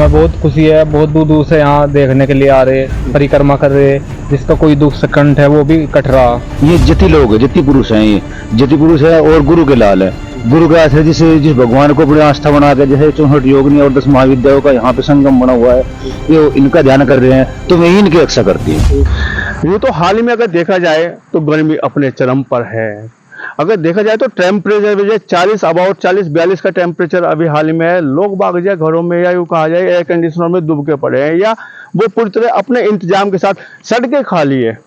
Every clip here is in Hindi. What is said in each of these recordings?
हमें बहुत खुशी है, बहुत दूर दूर से यहाँ देखने के लिए आ रहे, परिक्रमा कर रहे, जिसका कोई दुख संकट है वो भी कट रहा। ये जति लोग है, जति पुरुष हैं, ये जति पुरुष है और गुरु के लाल है। गुरु का आश्रय जिस भगवान को अपनी आस्था बना के, जैसे 64 योगिनी और 10 महाविद्याओं का यहाँ पे संगम बना हुआ है, ये इनका ध्यान कर रहे हैं, तो मैं इनकी रक्षा करती हूँ। ये तो हाल ही में अगर देखा जाए तो गर्मी अपने चरम पर है। अगर देखा जाए तो टेम्परेचर भी 40-42 का टेम्परेचर अभी हाल ही में है। लोग बाग जाए घरों में, या यूँ कहा जाए एयर कंडीशनर में डूब के पड़े हैं, या वो पूरी तरह अपने इंतजाम के साथ सड़कें खाली है।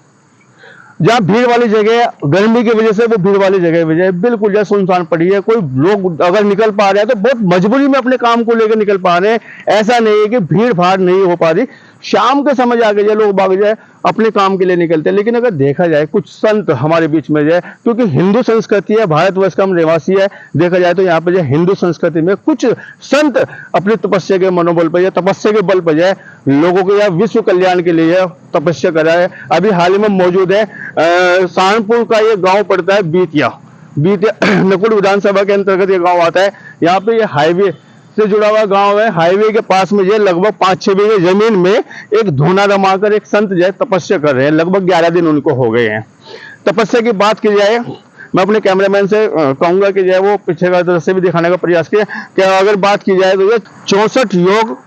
जहाँ भीड़ वाली जगह गर्मी की वजह से वो भीड़ वाली जगह वजह बिल्कुल जो सुनसान पड़ी है। कोई लोग अगर निकल पा रहे हैं तो बहुत मजबूरी में अपने काम को लेकर निकल पा रहे हैं। ऐसा नहीं है कि भीड़ भाड़ नहीं हो पा रही। शाम के समय जाके जाए लोग बाग जाए अपने काम के लिए निकलते हैं। लेकिन अगर देखा जाए कुछ संत हमारे बीच में जाए, क्योंकि हिंदू संस्कृति है, भारतवर्ष का हम निवासी है, देखा जाए तो यहाँ पे जो हिंदू संस्कृति में कुछ संत अपनी तपस्या के मनोबल पर या तपस्या के बल पर जाए लोगों को या विश्व कल्याण के लिए तपस्या कराए। अभी हाल ही में मौजूद है सहारनपुर का ये गाँव पड़ता है बीतिया नकुल विधानसभा के अंतर्गत ये गाँव आता है। यहाँ पे ये हाईवे से जुड़ा हुआ गांव है। हाईवे के पास में जो लगभग 5-6 बीघे जमीन में एक धूना रमाकर एक संत जो है तपस्या कर रहे हैं। लगभग 11 दिन उनको हो गए हैं। तपस्या की बात की जाए, मैं अपने कैमरामैन से कहूंगा कि जो है वो पीछे का दृश्य भी दिखाने का प्रयास किया कि अगर बात की जाए तो ये 64 योग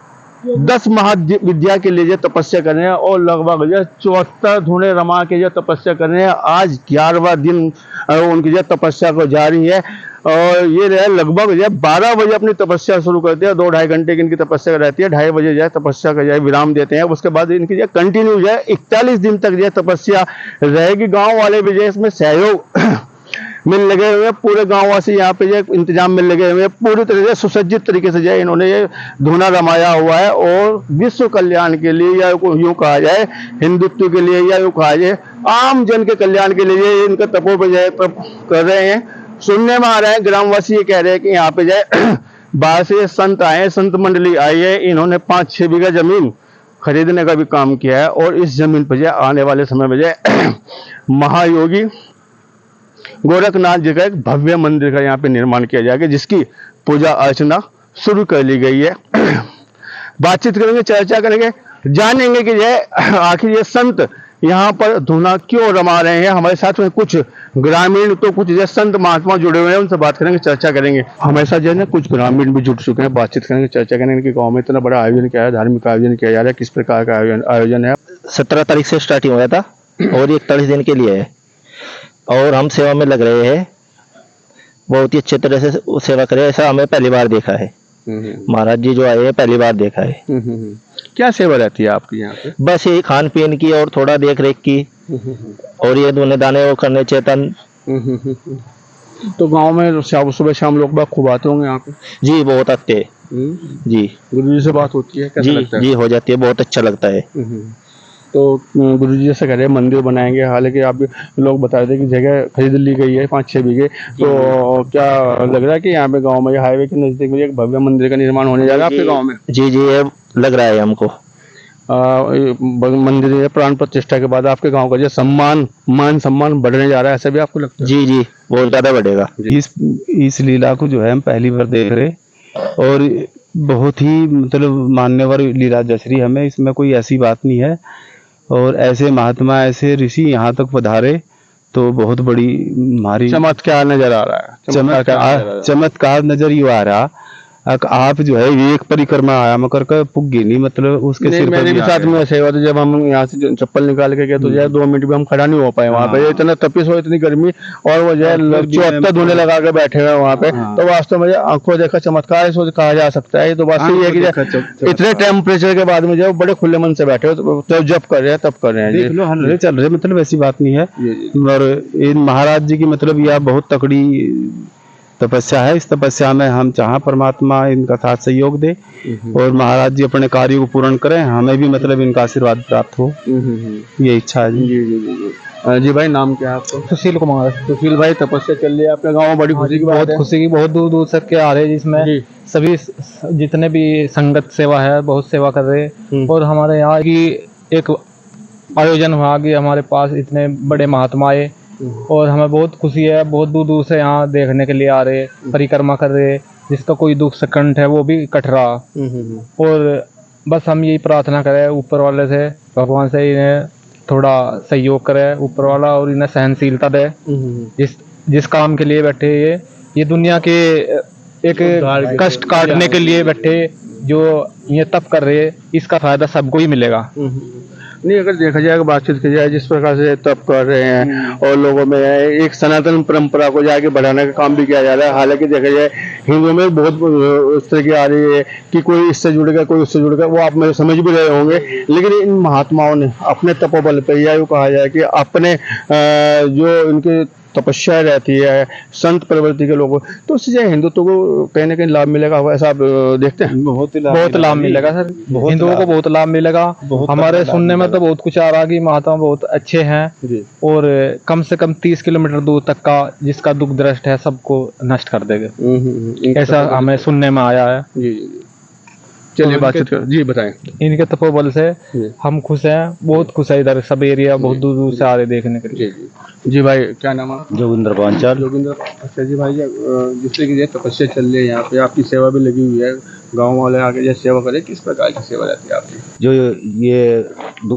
10 महाविद्या के लिए जो तपस्या कर रहे हैं और लगभग जो 74 धूने रमा के जो तपस्या कर रहे हैं। आज 11वां दिन उनकी जो तपस्या को जारी है और ये लगभग जो 12 बजे अपनी तपस्या शुरू करते हैं। 2-2.5 घंटे की इनकी तपस्या रहती है। 2:30 बजे जो है तपस्या का जो है विराम देते हैं। उसके बाद इनकी जो कंटिन्यू जो है 41 दिन तक जो है तपस्या रहेगी। गांव वाले भी जो है इसमें सहयोग मिल लगे हुए हैं। पूरे गांव वासी यहाँ पे जो इंतजाम में लगे हुए हैं। पूरी तरह से सुसज्जित तरीके से जो है इन्होंने ये धूना रमाया हुआ है और विश्व कल्याण के लिए या यूँ कहा जाए हिंदुत्व के लिए या यूँ कहा जाए आम जन के कल्याण के लिए इनका तपोपजय कर रहे हैं। सुनने में आ रहा है ग्रामवासी ये कह रहे हैं कि यहाँ पे जाए बाहर से संत आए, संत मंडली आई है। इन्होंने 5-6 बीघा जमीन खरीदने का भी काम किया है और इस जमीन पर जो आने वाले समय में जो महायोगी गोरखनाथ जी का एक भव्य मंदिर का यहाँ पे निर्माण किया जाएगा, जिसकी पूजा अर्चना शुरू कर ली गई है। बातचीत करेंगे, चर्चा करेंगे, जानेंगे कि यह आखिर ये संत यहाँ पर धूना क्यों रमा रहे हैं। हमारे साथ में कुछ ग्रामीण तो कुछ जो संत महात्मा जुड़े हुए हैं, उनसे बात करेंगे, चर्चा करेंगे। हमारे साथ जो है ना कुछ ग्रामीण भी जुड़ चुके हैं, बातचीत करेंगे, चर्चा करेंगे कि गाँव में इतना बड़ा आयोजन किया है, धार्मिक आयोजन किया जा रहा है, किस प्रकार का आयोजन है। 17 तारीख से स्टार्टिंग हुआ था और 41 दिन के लिए है और हम सेवा में लग रहे हैं। बहुत ही अच्छे तरह से सेवा करें, ऐसा हमें पहली बार देखा है। महाराज जी जो आए हैं पहली बार देखा है। क्या सेवा रहती है आपकी यहाँ पे? बस ये खान पीन की और थोड़ा देख रेख की और ये धुने दाने वो करने चेतन। तो गांव में सुबह शाम लोग बाग खूब आते होंगे यहाँ पे? जी बहुत आते हैं जी। गुरु जी से बात होती है, कैसा लगता है? जी हो जाती है, बहुत अच्छा लगता है। तो गुरु जी जैसे कह रहे हैं मंदिर बनाएंगे, हालांकि आप लोग बता रहे थे कि जगह खरीद ली गई है 5-6 बीघे, तो क्या लग रहा है कि यहाँ पे गांव में हाईवे के नजदीक में एक भव्य मंदिर का निर्माण होने जा रहा है आपके गांव में? जी जी ये लग रहा है हमको। मंदिर प्राण प्रतिष्ठा के बाद आपके गांव का जो मान सम्मान बढ़ने जा रहा है, ऐसा भी आपको लगता है? जी जी बहुत ज्यादा बढ़ेगा। इस लीला को जो है हम पहली बार देख रहे और बहुत ही मतलब मान्यवर लीला जच रही हमें। इसमें कोई ऐसी बात नहीं है और ऐसे महात्मा ऐसे ऋषि यहाँ तक पधारे तो बहुत बड़ी हमारी चमत्कार नजर आ रहा है। चमत्कार नजर ही आ रहा। आप जो है एक परिक्रमा आया मकर का पुग्गी नहीं, मतलब उसके सिर पर मेरे भी साथ में ऐसे हुआ। तो जब हम यहाँ से चप्पल निकाल के गए तो जो है 2 मिनट भी हम खड़ा नहीं हो पाए वहाँ पे। इतना तपिश हो, इतनी गर्मी और वो जो है 74 धुने लगा के बैठे हुए वहाँ पे। तो वास्तव में आंखों देखा चमत्कार इसको कहा जा सकता है। ये तो बात सही है कि इतने टेम्परेचर के बाद में जो बड़े खुले मन से बैठे हो, तो जब कर रहे हैं तब कर रहे हैं, देख लो हल्ले चल रहे, मतलब ऐसी बात नहीं है। और इन महाराज जी की मतलब यह बहुत तकड़ी तपस्या है। इस तपस्या में हम चाहें परमात्मा इनका साथ सहयोग दे और महाराज जी अपने कार्यों को पूर्ण करें, हमें भी मतलब इनका आशीर्वाद प्राप्त हो, ये इच्छा है जी। जी भाई, नाम क्या है आपका? सुशील कुमार। सुशील भाई, तपस्या चल रही है आपके गाँव में, बड़ी खुशी की बात बहुत है। खुशी की, बहुत दूर दूर तक के आ रहे, जिसमें सभी जितने भी संगत सेवा है बहुत सेवा कर रहे। और हमारे यहाँ की एक आयोजन हुआ कि हमारे पास इतने बड़े महात्मा आए और हमें बहुत खुशी है। बहुत दूर दूर से यहाँ देखने के लिए आ रहे, परिक्रमा कर रहे, जिसका कोई दुख संकट है वो भी कट रहा। और बस हम यही प्रार्थना करें ऊपर वाले से, भगवान से इन्हें थोड़ा सहयोग करे ऊपर वाला, और इन्हें सहनशीलता दे। जिस काम के लिए बैठे ये दुनिया के एक कष्ट काटने के लिए बैठे, जो ये तप कर रहे हैं, इसका फायदा सबको ही मिलेगा। नहीं, अगर देखा जाए, बातचीत की जाए, जिस प्रकार से तप कर रहे हैं और लोगों में एक सनातन परंपरा को जाके बढ़ाने का काम भी किया जा रहा है। हालांकि देखा जाए हिंदुओं में बहुत उस तरह की आ रही है कि कोई इससे जुड़ेगा, कोई उससे जुड़ेगा, वो आप मेरे समझ भी रहे होंगे। लेकिन इन महात्माओं ने अपने तपोबल पर, या यूँ कहा जाए कि अपने जो इनके तपस्या रहती है, संत प्रवृत्ति के लोगों, तो उससे जो हिंदुत्व को कहीं ना कहीं लाभ मिलेगा, ऐसा आप देखते हैं? बहुत लाभ मिलेगा सर, हिंदुओं को बहुत लाभ मिलेगा। हमारे सुनने में तो बहुत कुछ आ रहा कि महात्मा बहुत अच्छे हैं, और कम से कम 30 किलोमीटर दूर तक का जिसका दुख दृष्ट है सबको नष्ट कर देगा, ऐसा हमें सुनने में आया है। जी, चलिए बातचीत कर। जी बताएं। इनके तपोबल से हम खुश हैं, बहुत खुश है। इधर सब एरिया बहुत दूर दूर से आ रहे देखने के लिए। जी भाई, क्या नाम है? जोगिंदर पांचाल। जोगिंदर। अच्छा जी भाई, जिस तरह की तपस्या चल रही है यहाँ पे, आपकी सेवा भी लगी हुई है, गांव वाले आके जैसे सेवा करें, किस प्रकार की सेवा रहती है आपकी? जो ये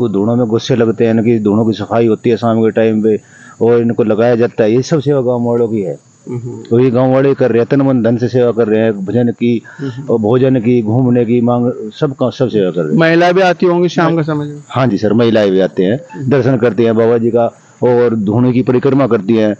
धूणों में गुस्से लगते हैं, इनकी धूणों की सफाई होती है शाम के टाइम पे, और इनको लगाया जाता है, ये सब सेवा गाँव वालों की है। तो ये गांव वाले कर रहे हैं, तन मन धन से सेवा कर रहे हैं, भजन की और भोजन की, घूमने की, मांग सब सेवा कर रहे हैं। महिला भी आती होंगी शाम के समय? हाँ जी सर, महिलाएं भी आते हैं, दर्शन करते हैं बाबा जी का, और धूणे की परिक्रमा करती हैं।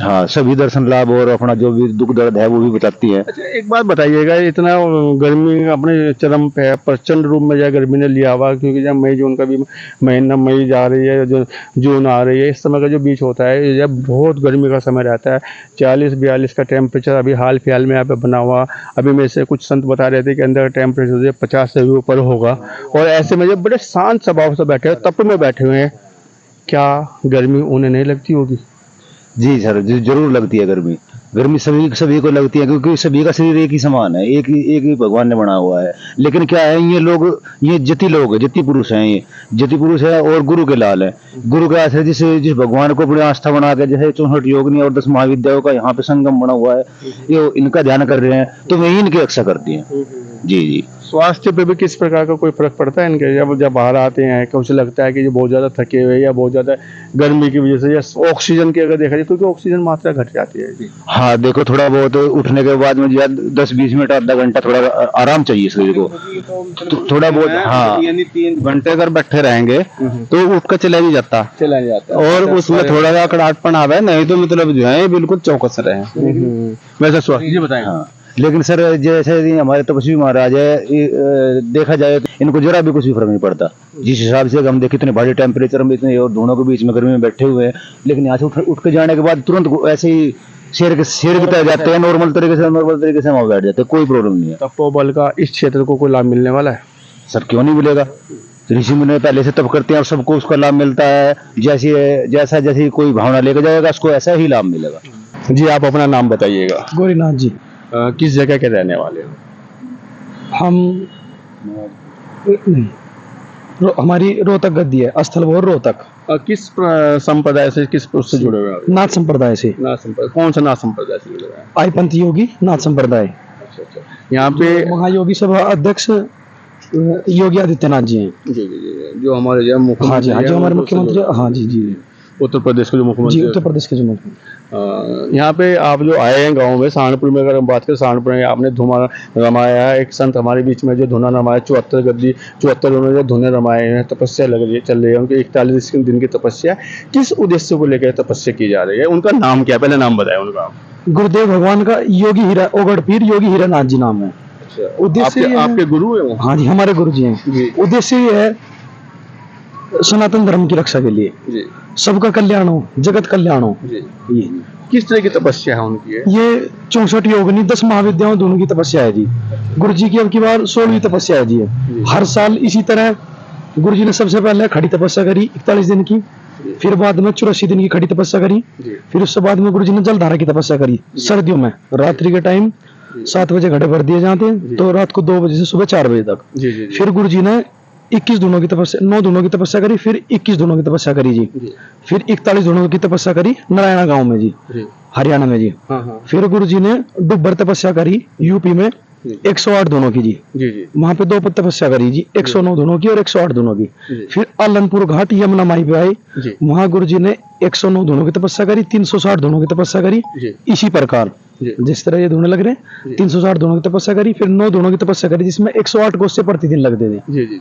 हाँ, सभी दर्शन लाभ और अपना जो भी दुख दर्द है वो भी बताती हैं। अच्छा, एक बात बताइएगा, इतना गर्मी अपने चरम पे है, प्रचंड रूप में जो गर्मी ने लिया हुआ, क्योंकि जब मई जून का भी महीना, मई जा रही है, जो जून आ रही है, इस समय का जो बीच होता है, जब बहुत गर्मी का समय रहता है, 40-42 का टेम्परेचर अभी हाल फिलहाल में यहाँ पे बना हुआ। अभी मेरे से कुछ संत बता रहे थे कि अंदर टेम्परेचर 50 से भी ऊपर होगा, और ऐसे में जब बड़े शांत स्वभाव से बैठे हुए, तप में बैठे हुए हैं, क्या गर्मी उन्हें नहीं लगती होगी? जी सर, जरूर लगती है गर्मी। गर्मी सभी को लगती है, क्योंकि सभी का शरीर एक ही समान है, एक ही भगवान ने बना हुआ है। लेकिन क्या है, ये लोग, ये जति लोग है, जति पुरुष हैं, ये जति पुरुष है और गुरु के लाल है। गुरु का आश्रय जिस भगवान को अपनी आस्था बना के, जैसे 64 योगिनी और 10 महाविद्याओं का यहाँ पे संगम बना हुआ है, ये इनका ध्यान कर रहे हैं, तो वही इनकी रक्षा करती है। जी जी। स्वास्थ्य पे भी किस प्रकार का कोई फर्क पड़ता है इनके, जब बाहर आते हैं, कुछ लगता है कि ये बहुत ज़्यादा थके हुए, या बहुत ज़्यादा गर्मी की वजह से, या ऑक्सीजन की अगर देखा जाए, क्योंकि ऑक्सीजन मात्रा घट जाती है? जी हाँ, देखो, थोड़ा बहुत उठने के बाद में 10-20 मिनट, आधा घंटा थोड़ा आराम चाहिए शरीर को, तो थोड़ा बहुत। हाँ, 3 घंटे अगर बैठे रहेंगे तो उठ कर चला नहीं जाता, और उसमें थोड़ा सा कड़ाटपन आ है, नहीं तो मतलब जो है बिल्कुल चौकस रहे। वैसे स्वास्थ्य जी बताएं। हाँ, लेकिन सर जैसे हमारे तपस्वी महाराज है, देखा जाए इनको जरा भी कुछ भी फर्क नहीं पड़ता। जिस हिसाब से हम देखें, इतने भारी टेम्परेचर में, इतने और दोनों के बीच में गर्मी में बैठे हुए हैं, लेकिन यहाँ से उठ के जाने के बाद तुरंत ऐसे ही शेर की तरह जाते हैं, नॉर्मल तरीके से वहाँ बैठ जाते हैं, कोई प्रॉब्लम नहीं है। तपोबल का इस क्षेत्र को कोई लाभ मिलने वाला है? सर क्यों नहीं मिलेगा, ऋषि मुनि पहले से तप करते हैं और सबको उसका लाभ मिलता है। जैसी कोई भावना लेके जाएगा, उसको ऐसा ही लाभ मिलेगा। जी, आप अपना नाम बताइएगा। गौरीनाथ जी। किस जगह के रहने वाले हो? हम हमारी रोहतक गद्दी है, स्थल वो रोहतक। किस संप्रदाय से, किस उससे जुड़े हुए हैं? नाथ संप्रदाय से। नाथ संप्रदाय, कौन सा नाथ संप्रदाय से जुड़े हुए हैं? आईपंथ योगी नाथ संप्रदाय। अच्छा। यहाँ पे महायोगी सभा अध्यक्ष योगी आदित्यनाथ जी हैं। जी, जो हमारे जो मुख्यमंत्री, हाँ जी, हाँ, जो हमारे मुख्यमंत्री, हाँ जी जी, उत्तर प्रदेश के जो मुख्यमंत्री, जी उत्तर प्रदेश के जो मुख्यमंत्री। यहाँ पे आप जो आए हैं गांव में, सहारनपुर में, अगर हम बात करें, सहारनपुर में आपने धुना रमाया है। एक संत हमारे बीच में जो धुना रमाया, 74 गद्दी, 74 उन्होंने जो धुने रमाए हैं, तपस्या लग रही है, चल रही है उनकी 41 दिन की तपस्या। किस उद्देश्य को लेकर तपस्या की जा रही है? उनका नाम क्या है, पहले नाम बताया उनका। गुरुदेव भगवान का योगी हीरा ओगढ़ पीर योगी हीरानाथ जी नाम है। उद्देश्य आपके गुरु है वो? हाँ जी, हमारे गुरु जी हैं। उद्देश्य ये है सनातन धर्म की रक्षा के लिए, जी, सबका कल्याण हो, जगत कल्याण हो। जी। ये किस तरह की तपस्या है उनकी? ये 64 योगिनी 10 महाविद्याओं दोनों की तपस्या है जी। गुरु जी की अब की बार 16वीं तपस्या है जी। हर साल इसी तरह गुरु जी ने सबसे पहले खड़ी तपस्या करी 41 दिन की, फिर बाद में 84 दिन की खड़ी तपस्या करी, फिर उसके बाद में गुरु जी ने जलधारा की तपस्या करी। सर्दियों में रात्रि के टाइम 7 बजे घड़े भर दिए जाते हैं, तो रात को 2 बजे से सुबह 4 बजे तक। फिर गुरु जी ने 21 दिनों की तपस्या, 9 दिनों की तपस्या करी, फिर 21 दिनों की तपस्या करी जी। फिर 41 दिनों की तपस्या करी नारायणा गांव में जी, हरियाणा में जी। फिर गुरु जी ने डुब्बर तपस्या करी यूपी में 108 दोनों की जी। जी जी वहां पे 2 तपस्या करी जी, 109 दोनों की और 108 दोनों की। जी। फिर आलनपुर घाट यमुना माई पे आए, जी वहां गुरु जी ने 109 दोनों की तपस्या करी, 360 दोनों की तपस्या करी। जी इसी प्रकार जी जिस तरह ये दोनों लग रहे जी। हैं, 360 दोनों की तपस्या करी, फिर 9 दोनों की तपस्या करी, जिसमें 108 गोस्से प्रतिदिन लगते थे। जी जी।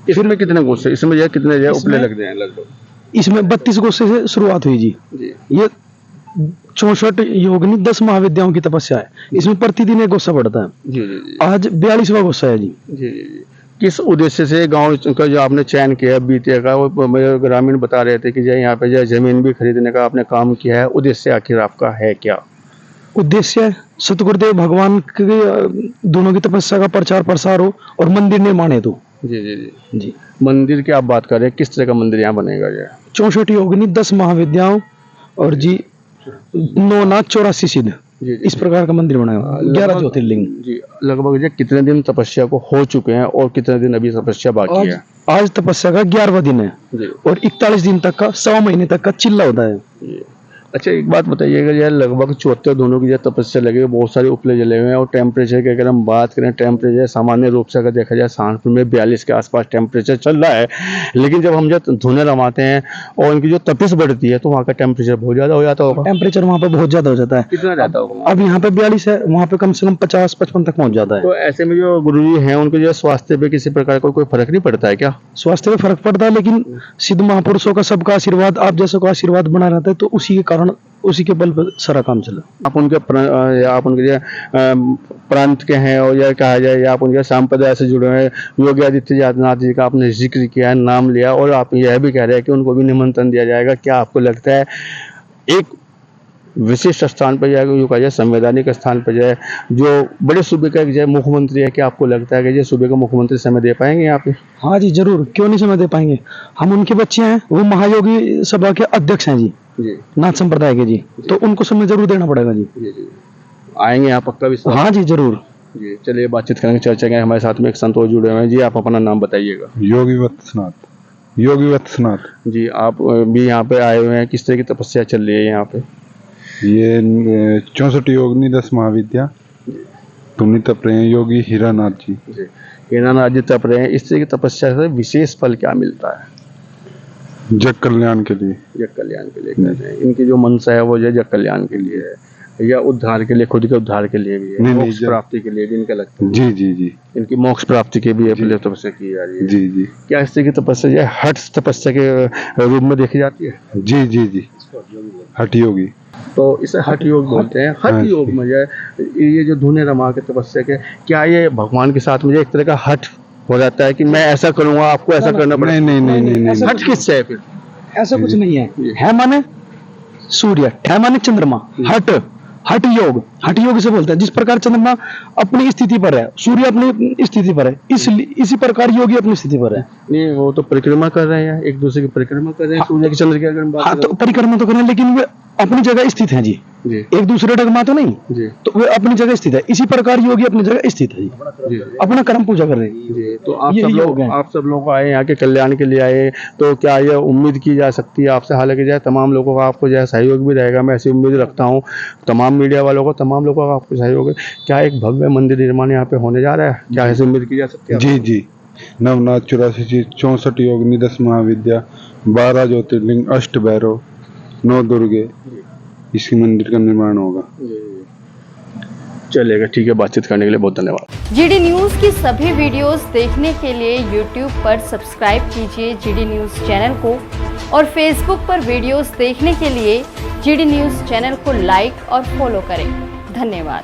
इसमें कितने गोस्से, इसमें जो कितने जो उपले लगते हैं लगभग? इसमें 32 गोस्से से शुरुआत हुई जी। जी ये 64 योगिनी 10 महाविद्याओं की तपस्या है। इसमें प्रतिदिन एक गोस्सा बढ़ता है। जी जी जी आज 42वां गोस्सा है जी। जी जी जी। किस उद्देश्य से गांव का जो आपने चयन किया बीते का, वो मेरे ग्रामीण बता रहे थे कि जो यहाँ पे जो जमीन भी खरीदने का आपने काम किया है, उद्देश्य आखिर आपका है क्या? उद्देश्य है सतगुरुदेव भगवान के दोनों की तपस्या का प्रचार प्रसार हो और मंदिर निर्माण हेतु। जी जी जी। जी मंदिर की आप बात कर रहे हैं, किस तरह का मंदिर यहाँ बनेगा? ये 64 योगिनी 10 महाविद्याओं और जी 9 नाथ 84 सिद्ध, जी इस प्रकार का मंदिर बनाया। 11 ज्योतिर्लिंग। जी लगभग जो कितने दिन तपस्या को हो चुके हैं और कितने दिन अभी तपस्या बाकी आज है? आज तपस्या का 11वां दिन है जी और 41 दिन तक का, 1.25 महीने तक का चिल्ला होता है। जी। अच्छा एक बात बताइएगा, यार लगभग 74 दोनों की जो तपस्या लगे हुए, बहुत सारे उपले जले हुए हैं, और टेम्परेचर की अगर हम बात करें, टेम्परेचर सामान्य रूप से अगर देखा जाए सहारनपुर में 42 के आसपास टेम्परेचर चल रहा है, लेकिन जब हम जब धुने रमाते हैं और उनकी जो तपिश बढ़ती है तो वहाँ का टेम्परेचर बहुत ज़्यादा हो जाता होगा। टेम्परेचर वहाँ पे बहुत ज्यादा हो जाता है। कितना रहता होगा? अब यहाँ पे 42 है, वहाँ पे कम से कम 50-55 तक पहुँच जाता है। तो ऐसे में जो गुरुजी हैं उनके जो स्वास्थ्य पे किसी प्रकार का कोई फर्क नहीं पड़ता है क्या? स्वास्थ्य में फर्क पड़ता है, लेकिन सिद्ध महापुरुषों का सबका आशीर्वाद, आप जैसों का आशीर्वाद बना रहता है, तो उसी के कारण, उसी के बल पर सारा काम चला। आप उनके आप उनके जो प्रांत के हैं, और या कहा जाए या आप उनके संप्रदाय से जुड़े हैं, योगी आदित्यनाथ जी का आपने जिक्र किया है, नाम लिया, और आप यह भी कह रहे हैं कि उनको भी निमंत्रण दिया जाएगा। क्या आपको लगता है एक विशिष्ट स्थान पर जाएगा, जो कहा जाए संवैधानिक स्थान पर जाए, जो बड़े सूबे का एक जो मुख्यमंत्री है, क्या आपको लगता है कि ये सूबे का मुख्यमंत्री समय दे पाएंगे यहाँ पे? हाँ जी जरूर, क्यों नहीं समय दे पाएंगे। हम उनके बच्चे हैं, वो महायोगी सभा के अध्यक्ष हैं जी, जी नाथ संप्रदाय के जी, तो उनको समय जरूर देना पड़ेगा जी। जी जी। आएंगे यहाँ पक्का विश्वास? हाँ जी जरूर। जी चलिए बातचीत करेंगे, चर्चा करेंगे। हमारे साथ में एक संत और जुड़े हुए हैं। जी आप अपना नाम बताइएगा। योगी वत्सनाथ। जी आप भी यहाँ पे आए हुए हैं, किस तरह की तपस्या चल रही है यहाँ पे? ये 64 योगिनी 10 महाविद्या पुण्य तप रहे हैं योगी हीरानाथ जी। जी हीरानाथ जी तप रहे हैं। इस तरह की तपस्या से विशेष फल क्या मिलता है? जग कल्याण के लिए। जग कल्याण के लिए कर रहे हैं। इनकी जो मनसा है वो जग कल्याण के लिए है, या उद्धार के लिए, खुद के उद्धार के लिए भी है, मोक्ष प्राप्ति के लिए भी इनका लगता है? जी जी जी। इनकी मोक्ष प्राप्ति के भी अपने तपस्या की जा रही है। जी जी। क्या इस तरह की तपस्या जो है हठ तपस्या के रूप में देखी जाती है? जी जी जी। हठ योगी, तो इसे हठ योग बोलते हैं। हठ योग में जो है ये जो धुने रमा के तपस्या के, क्या ये भगवान के साथ मुझे एक तरह का हठ हो जाता है कि मैं ऐसा करूंगा, आपको ऐसा करना पड़ेगा? नहीं नहीं नहीं नहीं। हठ किससे है फिर? ऐसा कुछ नहीं है माने सूर्य, है माने चंद्रमा, हठ योग से बोलते हैं। जिस प्रकार चंद्रमा अपनी स्थिति पर है, सूर्य अपनी स्थिति पर है, इसी प्रकार योगी अपनी स्थिति पर है। नहीं वो तो परिक्रमा कर रहे हैं, एक दूसरे की परिक्रमा कर रहे हैं, सूर्य की चंद्र की अगर हम बात हाँ तो परिक्रमा तो करें, लेकिन वे अपनी जगह स्थित हैं जी, जी एक दूसरे डगमा तो नहीं जी तो वे अपनी जगह स्थित है। इसी प्रकार योगी अपनी जगह स्थित है जी, जी अपना कर्म पूजा कर रहे हैं जी। तो आप ये सब योग लोग हैं। आए यहाँ के कल्याण के लिए आए, तो क्या ये उम्मीद की जा सकती है आपसे, हालांकि जो तमाम लोगों का आपको जो है सहयोग भी रहेगा, मैं ऐसी उम्मीद रखता हूँ, तमाम मीडिया वालों को, तमाम लोगों का आपको सहयोग है, क्या एक भव्य मंदिर निर्माण यहाँ पे होने जा रहा है? क्या ऐसी उम्मीद की जा सकती है? जी जी। नवनाथ 84 64 योगिनी 10 महाविद्या 12 ज्योतिर्लिंग 8 भैरव 9 दुर्गे, इसी मंदिर का निर्माण होगा। चलेगा, ठीक है। बातचीत करने के लिए बहुत धन्यवाद। जीडी न्यूज़ की सभी वीडियोस देखने के लिए यूट्यूब पर सब्सक्राइब कीजिए जीडी न्यूज़ चैनल को, और फेसबुक पर वीडियोस देखने के लिए जीडी न्यूज़ चैनल को लाइक और फॉलो करें। धन्यवाद।